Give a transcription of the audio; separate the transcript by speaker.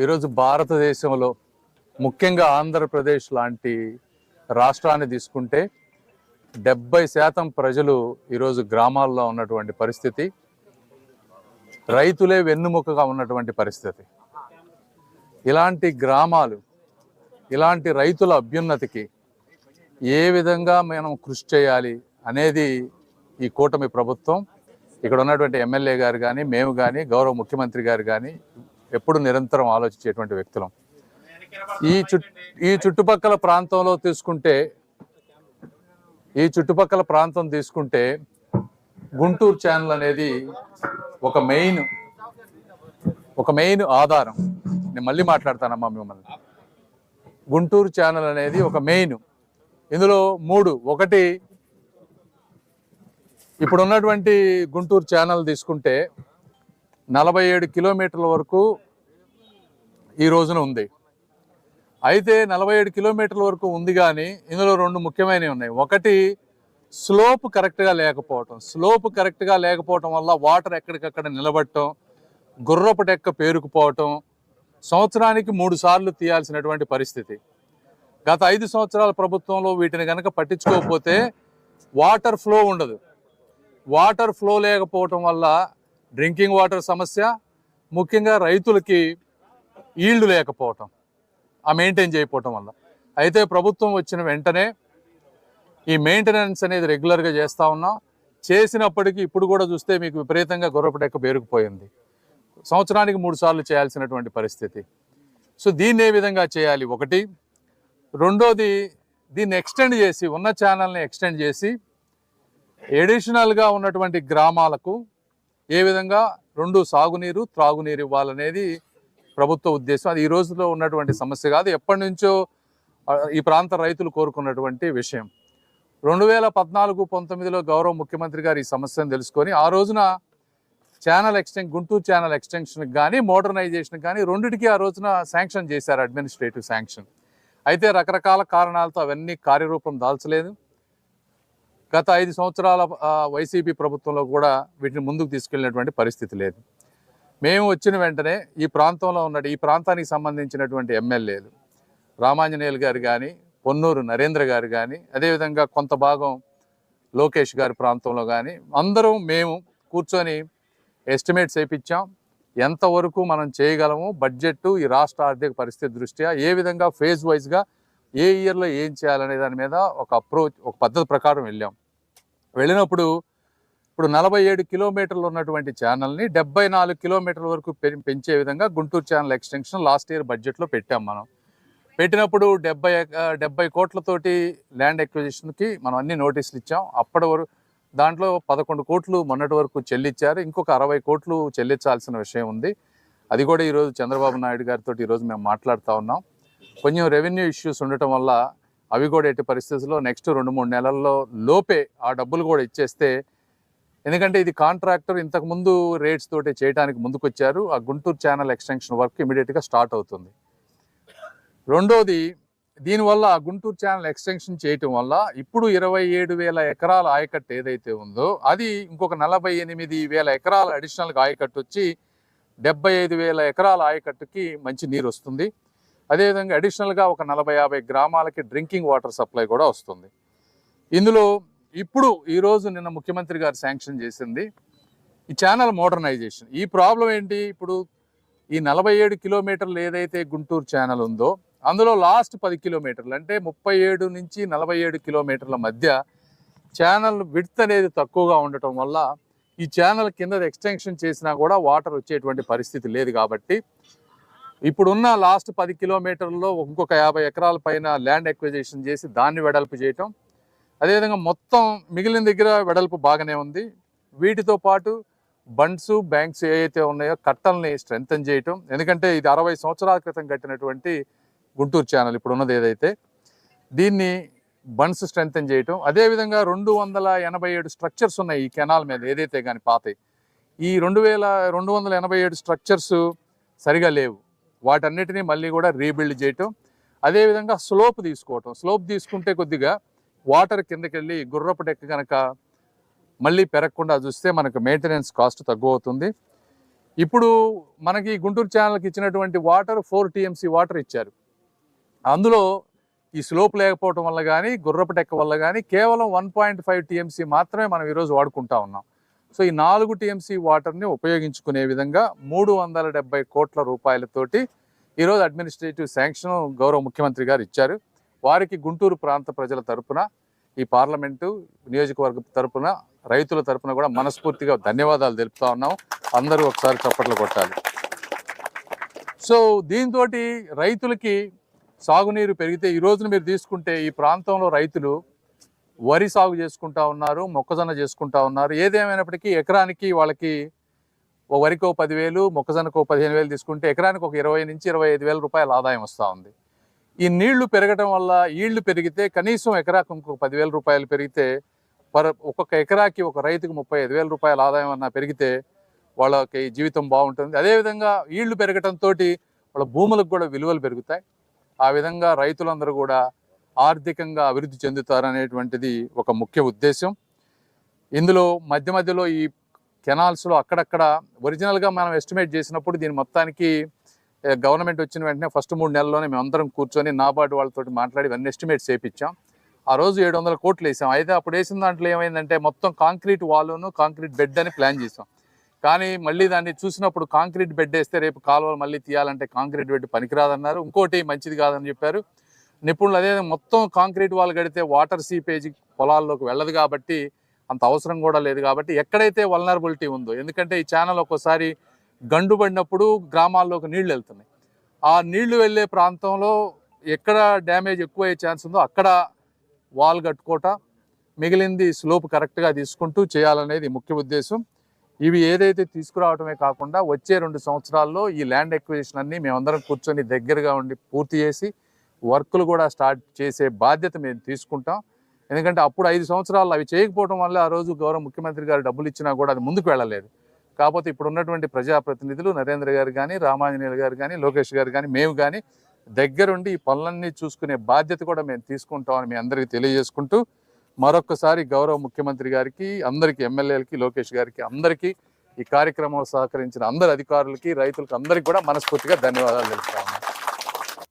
Speaker 1: ఈరోజు భారతదేశంలో ముఖ్యంగా ఆంధ్రప్రదేశ్ లాంటి రాష్ట్రాన్ని తీసుకుంటే 70% ప్రజలు ఈరోజు గ్రామాల్లో ఉన్నటువంటి పరిస్థితి, రైతులే వెన్నుముకగా ఉన్నటువంటి పరిస్థితి. ఇలాంటి గ్రామాలు, ఇలాంటి రైతుల అభ్యున్నతికి ఏ విధంగా మనం కృషి చేయాలి అనేది ఈ కూటమి ప్రభుత్వం, ఇక్కడ ఉన్నటువంటి ఎమ్మెల్యే గారు కానీ, మేము కానీ, గౌరవ ముఖ్యమంత్రి గారు కానీ ఎప్పుడు నిరంతరం ఆలోచించేటువంటి వ్యక్తులం. ఈ చుట్టుపక్కల ప్రాంతం తీసుకుంటే గుంటూరు ఛానల్ అనేది ఒక మెయిన్ ఆధారం. నేను మళ్ళీ మాట్లాడతానమ్మా మిమ్మల్ని. గుంటూరు ఛానల్ అనేది ఒక మెయిన్. ఇందులో ఒకటి ఇప్పుడు ఉన్నటువంటి గుంటూరు ఛానల్ తీసుకుంటే 47 కిలోమీటర్ల వరకు ఈ రోజున ఉంది. అయితే 47 కిలోమీటర్ల వరకు ఉంది, కానీ ఇందులో 2 ముఖ్యమైనవి ఉన్నాయి. ఒకటి, స్లోప్ కరెక్ట్గా లేకపోవటం వల్ల వాటర్ ఎక్కడికక్కడ నిలబడటం, గుర్రపు డెక్క పేరుకుపోవటం, సంవత్సరానికి 3 సార్లు తీయాల్సినటువంటి పరిస్థితి. గత 5 సంవత్సరాల ప్రభుత్వంలో వీటిని కనుక పట్టించుకోకపోతే వాటర్ ఫ్లో ఉండదు. వాటర్ ఫ్లో లేకపోవటం వల్ల డ్రింకింగ్ వాటర్ సమస్య, ముఖ్యంగా రైతులకి ఈల్డ్ లేకపోవటం, మెయింటైన్ చేయకపోవటం వల్ల. అయితే ప్రభుత్వం వచ్చిన వెంటనే ఈ మెయింటెనెన్స్ అనేది రెగ్యులర్గా చేస్తూ ఉన్నాం. చేసినప్పటికీ ఇప్పుడు కూడా చూస్తే మీకు విపరీతంగా గుర్రపు డెక్క పేరుకుపోయింది. సంవత్సరానికి 3 సార్లు చేయాల్సినటువంటి పరిస్థితి. సో దీన్ని ఏ విధంగా చేయాలి? ఒకటి. రెండోది, దీన్ని ఎక్స్టెండ్ చేసి, ఉన్న ఛానల్ని ఎక్స్టెండ్ చేసి ఎడిషనల్గా ఉన్నటువంటి గ్రామాలకు ఏ విధంగా 2 సాగునీరు, త్రాగునీరు ఇవ్వాలనేది ప్రభుత్వ ఉద్దేశం. అది ఈ రోజులో ఉన్నటువంటి సమస్య కాదు, ఎప్పటి నుంచో ఈ ప్రాంత రైతులు కోరుకున్నటువంటి విషయం. 2014-19లో గౌరవ ముఖ్యమంత్రి గారు ఈ సమస్యను తెలుసుకొని ఆ రోజున గుంటూరు ఛానల్ ఎక్స్టెన్షన్కి కానీ, మోడర్నైజేషన్కి కానీ రెండింటికి ఆ రోజున శాంక్షన్ చేశారు, అడ్మినిస్ట్రేటివ్ శాంక్షన్. అయితే రకరకాల కారణాలతో అవన్నీ కార్యరూపం దాల్చలేదు. గత 5 సంవత్సరాల వైసీపీ ప్రభుత్వంలో కూడా వీటిని ముందుకు తీసుకెళ్ళినటువంటి పరిస్థితి లేదు. మేము వచ్చిన వెంటనే ఈ ప్రాంతానికి సంబంధించినటువంటి ఎమ్మెల్యేలు రామాంజనేయులు గారు కానీ, పొన్నూరు నరేంద్ర గారు కానీ, అదేవిధంగా కొంత భాగం లోకేష్ గారి ప్రాంతంలో కానీ అందరం మేము కూర్చొని ఎస్టిమేట్స్ వేయించాం. ఎంతవరకు మనం చేయగలము, బడ్జెట్, ఈ రాష్ట్ర ఆర్థిక పరిస్థితి దృష్ట్యా ఏ విధంగా ఫేజ్ వైజ్గా ఏ ఇయర్లో ఏం చేయాలనే దాని మీద ఒక పద్ధతి ప్రకారం వెళ్ళినప్పుడు ఇప్పుడు 47 కిలోమీటర్లు ఉన్నటువంటి ఛానల్ని 74 కిలోమీటర్ల వరకు పెంచే విధంగా Guntur channel extension last year బడ్జెట్లో పెట్టాం. మనం పెట్టినప్పుడు 70 కోట్లతోటి ల్యాండ్ ఎక్విజిషన్కి మనం అన్ని నోటీసులు ఇచ్చాం. అప్పటి వరకు దాంట్లో 11 కోట్లు మొన్నటి వరకు చెల్లించారు. ఇంకొక 60 కోట్లు చెల్లించాల్సిన విషయం ఉంది. అది కూడా ఈరోజు చంద్రబాబు నాయుడు గారితో ఈరోజు మేము మాట్లాడుతూ ఉన్నాం. కొంచెం రెవెన్యూ ఇష్యూస్ ఉండటం వల్ల అవి కూడా ఎట్టి పరిస్థితుల్లో నెక్స్ట్ 2-3 నెలల్లో లోపే ఆ డబ్బులు కూడా ఇచ్చేస్తే, ఎందుకంటే ఇది కాంట్రాక్టర్ ఇంతకుముందు రేట్స్ తోటి చేయడానికి ముందుకొచ్చారు. ఆ గుంటూరు ఛానల్ ఎక్స్టెన్షన్ వర్క్ ఇమీడియట్గా స్టార్ట్ అవుతుంది. రెండోది, దీనివల్ల గుంటూరు ఛానల్ ఎక్స్టెన్షన్ చేయటం వల్ల ఇప్పుడు 27,000 ఎకరాల ఆయకట్టు ఏదైతే ఉందో అది ఇంకొక 48,000 ఎకరాల అడిషనల్గా ఆయకట్టు వచ్చి 75,000 ఎకరాల ఆయకట్టుకి మంచి నీరు వస్తుంది. అదేవిధంగా అడిషనల్గా ఒక 40-50 గ్రామాలకి డ్రింకింగ్ వాటర్ సప్లై కూడా వస్తుంది. ఇందులో ఇప్పుడు ఈరోజు నిన్న ముఖ్యమంత్రి గారు శాంక్షన్ చేసింది ఈ ఛానల్ మోడర్నైజేషన్. ఈ ప్రాబ్లం ఏంటి? ఇప్పుడు ఈ 47 కిలోమీటర్లు ఏదైతే గుంటూరు ఛానల్ ఉందో అందులో లాస్ట్ 10 కిలోమీటర్లు, అంటే 37 నుంచి 47 కిలోమీటర్ల మధ్య ఛానల్ విడ్త్ అనేది తక్కువగా ఉండటం వల్ల ఈ ఛానల్ కింద ఎక్స్టెన్షన్ చేసినా కూడా వాటర్ వచ్చేటువంటి పరిస్థితి లేదు. కాబట్టి ఇప్పుడున్న లాస్ట్ 10 కిలోమీటర్లలో ఇంకొక 50 ఎకరాల పైన ల్యాండ్ ఎక్విజిషన్ చేసి దాన్ని వెడల్పు చేయటం, అదేవిధంగా మొత్తం మిగిలిన దగ్గర వెడల్పు బాగానే ఉంది. వీటితో పాటు బండ్స్, బ్యాంక్స్ ఏవైతే ఉన్నాయో కట్టల్ని స్ట్రెంగ్తన్ చేయటం, ఎందుకంటే ఇది 60 సంవత్సరాల క్రితం కట్టినటువంటి గుంటూరు ఛానల్ ఇప్పుడు ఉన్నది ఏదైతే, దీన్ని బండ్స్ స్ట్రెంగ్తన్ చేయటం. అదేవిధంగా 287 స్ట్రక్చర్స్ ఉన్నాయి ఈ కెనాల్ మీద ఏదైతే కానీ పాతాయి. ఈ 287 స్ట్రక్చర్స్ సరిగా లేవు, వాటన్నిటినీ మళ్ళీ కూడా రీబిల్డ్ చేయటం. అదేవిధంగా స్లోప్ తీసుకుంటే కొద్దిగా వాటర్ కిందకి వెళ్ళి గుర్రపు డెక్క కనుక మళ్ళీ పెరగకుండా చూస్తే మనకు మెయింటెనెన్స్ కాస్ట్ తక్కువ అవుతుంది. ఇప్పుడు మనకి గుంటూరు ఛానల్కి ఇచ్చినటువంటి వాటర్ 4 టీఎంసీ వాటర్ ఇచ్చారు. అందులో ఈ స్లోప్ లేకపోవడం వల్ల కానీ గుర్రపు టెక్క వల్ల కానీ కేవలం 1.5 టీఎంసీ మాత్రమే మనం ఈరోజు వాడుకుంటా ఉన్నాం. సో ఈ 4 టీఎంసీ వాటర్ని ఉపయోగించుకునే విధంగా 370 కోట్ల రూపాయలతోటి ఈరోజు అడ్మినిస్ట్రేటివ్ శాంక్షన్ గౌరవ ముఖ్యమంత్రి గారు ఇచ్చారు. వారికి గుంటూరు ప్రాంత ప్రజల తరపున, ఈ పార్లమెంటు నియోజకవర్గ తరపున, రైతుల తరపున కూడా మనస్ఫూర్తిగా ధన్యవాదాలు తెలుపుతా ఉన్నాం. అందరూ ఒకసారి చప్పట్లు కొట్టాలి. సో దీంతో రైతులకి సాగునీరు పెరిగితే, ఈ రోజున మీరు తీసుకుంటే ఈ ప్రాంతంలో రైతులు వరి సాగు చేసుకుంటా ఉన్నారు, మొక్కజొన్న చేసుకుంటా ఉన్నారు. ఏదేమైనప్పటికీ ఎకరానికి వాళ్ళకి వరికో 10,000, మొక్కజొన్నకో 15,000 తీసుకుంటే ఎకరానికి ఒక 20 నుంచి 25,000 రూపాయల ఆదాయం వస్తూ ఉంది. ఈ నీళ్లు పెరగడం వల్ల ఈళ్లు పెరిగితే కనీసం ఎకరాకు ఇంకొక 10,000 రూపాయలు పెరిగితే ఒక్కొక్క ఎకరాకి ఒక రైతుకు 35,000 రూపాయల ఆదాయం అన్న పెరిగితే వాళ్ళకి జీవితం బాగుంటుంది. అదేవిధంగా ఈళ్లు పెరగడంతో వాళ్ళ భూములకు కూడా విలువలు పెరుగుతాయి. ఆ విధంగా రైతులందరూ కూడా ఆర్థికంగా అభివృద్ధి చెందుతారనేటువంటిది ఒక ముఖ్య ఉద్దేశం. ఇందులో మధ్యలో ఈ కెనాల్స్లో అక్కడక్కడ ఒరిజినల్గా మనం ఎస్టిమేట్ చేసినప్పుడు దీని మొత్తానికి గవర్నమెంట్ వచ్చిన వెంటనే ఫస్ట్ 3 నెలల్లోనే మేము అందరం కూర్చొని నాబార్డు వాళ్ళతో మాట్లాడి ఇవన్నీ ఎస్టిమేట్స్ వేయించాం. ఆ రోజు 700 కోట్లు వేసాం. అయితే అప్పుడు వేసిన దాంట్లో ఏమైందంటే మొత్తం కాంక్రీట్ వాలును కాంక్రీట్ బెడ్ అని ప్లాన్ చేసాం. కానీ మళ్ళీ దాన్ని చూసినప్పుడు కాంక్రీట్ బెడ్ వేస్తే రేపు కాలువలు మళ్ళీ తీయాలంటే కాంక్రీట్ బెడ్ పనికిరాదన్నారు. ఇంకోటి మంచిది కాదని చెప్పారు నిపుణులు. అదే మొత్తం కాంక్రీట్ వాల్ కడితే వాటర్ సీపేజ్ పొలాల్లోకి వెళ్ళదు కాబట్టి అంత అవసరం కూడా లేదు. కాబట్టి ఎక్కడైతే వల్నరబిలిటీ ఉందో, ఎందుకంటే ఈ ఛానల్ ఒక్కోసారి గండు పడినప్పుడు గ్రామాల్లోకి నీళ్లు వెళ్తున్నాయి. ఆ నీళ్లు వెళ్ళే ప్రాంతంలో ఎక్కడ డ్యామేజ్ ఎక్కువ అయ్యే ఛాన్స్ ఉందో అక్కడ వాల్ కట్టుకోవటం, మిగిలింది స్లోప్ కరెక్ట్గా తీసుకుంటూ చేయాలనేది ముఖ్య ఉద్దేశం. ఇవి ఏదైతే తీసుకురావటమే కాకుండా వచ్చే 2 సంవత్సరాల్లో ఈ ల్యాండ్ ఎక్విజిషన్ అన్ని మేమందరం కూర్చొని దగ్గరగా ఉండి పూర్తి చేసి వర్కులు కూడా స్టార్ట్ చేసే బాధ్యత మేము తీసుకుంటాం. ఎందుకంటే అప్పుడు 5 సంవత్సరాలు అవి చేయకపోవడం వల్ల ఆ రోజు గౌరవ ముఖ్యమంత్రి గారు డబ్బులు ఇచ్చినా కూడా అది ముందుకు వెళ్ళలేదు. కాకపోతే ఇప్పుడు ఉన్నటువంటి ప్రజాప్రతినిధులు నరేంద్ర గారు కానీ, రామాంజనేయులు గారు కానీ, లోకేష్ గారు కానీ, మేము కానీ దగ్గరుండి ఈ పనులన్నీ చూసుకునే బాధ్యత కూడా మేము తీసుకుంటామని మీ అందరికీ తెలియజేసుకుంటూ మరొకసారి గౌరవ ముఖ్యమంత్రి గారికి, అందరికీ, ఎమ్మెల్యేలకి, లోకేష్ గారికి, అందరికీ ఈ కార్యక్రమంలో సహకరించిన అందరు అధికారులకి, రైతులకి అందరికీ కూడా మనస్ఫూర్తిగా ధన్యవాదాలు తెలుపుతాము.